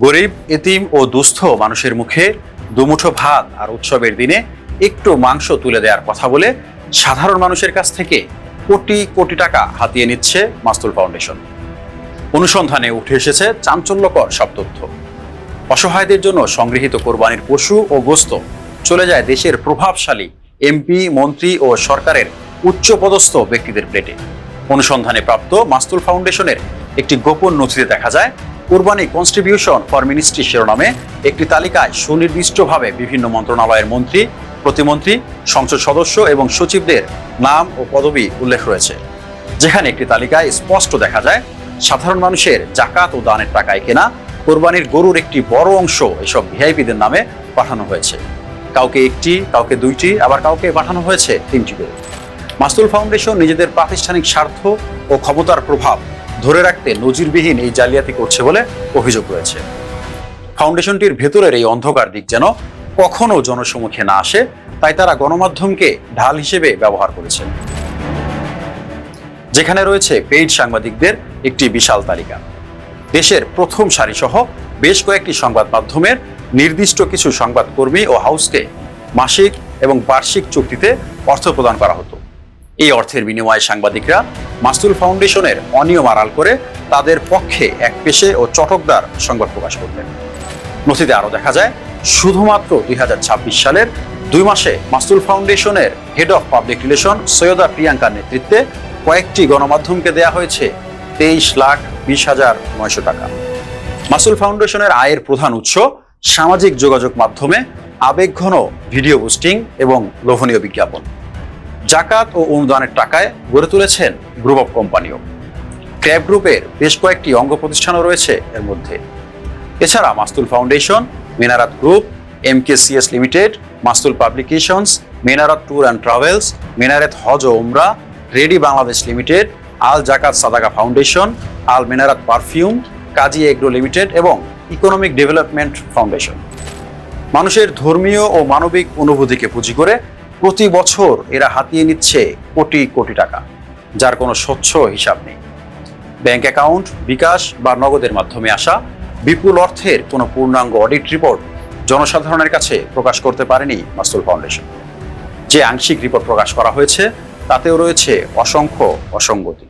গরিব, এতিম ও দুস্থ মানুষের মুখে দুমুঠো ভাত আর উৎসবের দিনে একটু মাংস তুলে দেওয়ার কথা বলে সাধারণ মানুষের কাছ থেকে কোটি কোটি টাকা হাতিয়ে নিচ্ছে মাসতুল ফাউন্ডেশন। অনুসন্ধানে উঠে এসেছে চাঞ্চল্যকর সব তথ্য। অসহায়দের জন্য সংগৃহীত কোরবানির পশু ও গোশত চলে যায় দেশের প্রভাবশালী এমপি, মন্ত্রী ও সরকারের উচ্চপদস্থ ব্যক্তিদের প্লেটে। অনুসন্ধানে প্রাপ্ত মাসতুল ফাউন্ডেশনের একটি গোপন নথিতে দেখা যায়, কোরবানি কন্ট্রিবিউশন ফর মিনিস্ট্রি শিরোনামে একটি তালিকায় সুনির্দিষ্টভাবে বিভিন্ন মন্ত্রণালয়ের মন্ত্রী, প্রতিমন্ত্রী, সংসদ সদস্য এবং সচিবদের নাম ও পদবি উল্লেখ রয়েছে, যেখানে একটি তালিকায় স্পষ্ট দেখা যায় সাধারণ মানুষের জাকাত ও দানের টাকায় কেনা কোরবানির গরুর একটি বড় অংশ এসব ভিআইপিদের নামে পাঠানো হয়েছে। কাউকে একটি, কাউকে দুইটি, আবার কাউকে পাঠানো হয়েছে 3টি গরু। মাসতুল ফাউন্ডেশন নিজেদের প্রাতিষ্ঠানিক স্বার্থ ও ক্ষমতার প্রভাব ধরে রাখতে নজিরবিহীন এই জালিয়াতি করছে বলে অভিযোগ রয়েছে। ফাউন্ডেশনটির ভেতরের এই অন্ধকার দিক যেন কখনো জনসমক্ষে না আসে, তাই তারা গণমাধ্যমকে ঢাল হিসেবে ব্যবহার করেছে, যেখানে রয়েছে পেইড সাংবাদিকদের একটি বিশাল তালিকা। দেশের প্রথম সারি সহ বেশ কয়েকটি সংবাদ মাধ্যমের নির্দিষ্ট কিছু সংবাদকর্মী ও হাউসকে মাসিক এবং বার্ষিক চুক্তিতে অর্থ প্রদান করা হতো। এই অর্থের বিনিময়ে সাংবাদিকরা মাসতুল ফাউন্ডেশনের অনিয়ম আড়াল করে তাদের পক্ষে একপেশে ও চটকদার সংবাদ প্রকাশ করতেন। নথিতে আরও দেখা যায়, শুধুমাত্র 2026 সালের 2 মাসে মাসতুল ফাউন্ডেশনের head of public relation Syeda প্রিয়াঙ্কার নেতৃত্বে কয়েকটি গণমাধ্যমকে দেয়া হয়েছে 23,20,900 টাকা। মাসতুল ফাউন্ডেশনের আয়ের প্রধান উৎস সামাজিক যোগাযোগ মাধ্যমে আবেগঘন ভিডিও পোস্টিং এবং লোভনীয় বিজ্ঞাপন। জাকাত ও অনুদানের টাকায় গড়ে তুলেছেন গ্রুপ অফ কোম্পানিও। ক্র্যাব গ্রুপের বেশ কয়েকটি অঙ্গ প্রতিষ্ঠানও রয়েছে এর মধ্যে। এছাড়া Mastul foundation, Minarat group, MKCS limited, Mastul publications, Minarat tour and travels, Minarat হজ ও উমরা, রেডি বাংলাদেশ লিমিটেড, আল জাকাত সাদাকা foundation, Al Minarat perfume, Kazi agro limited এবং ইকোনমিক ডেভেলপমেন্ট ফাউন্ডেশন। মানুষের ধর্মীয় ও মানবিক অনুভূতিকে পুঁজি করে প্রতি বছর এরা হাতিয়ে নিচ্ছে কোটি কোটি টাকা, যার কোনো স্বচ্ছ হিসাব নেই। ব্যাংক অ্যাকাউন্ট, বিকাশ বা নগদের মাধ্যমে আসা বিপুল অর্থের কোনো পূর্ণাঙ্গ অডিট রিপোর্ট জনসাধারণের কাছে প্রকাশ করতে পারেনি মাসতুল ফাউন্ডেশন। যে আংশিক রিপোর্ট প্রকাশ করা হয়েছে তাতেও রয়েছে অসংখ্য অসঙ্গতি।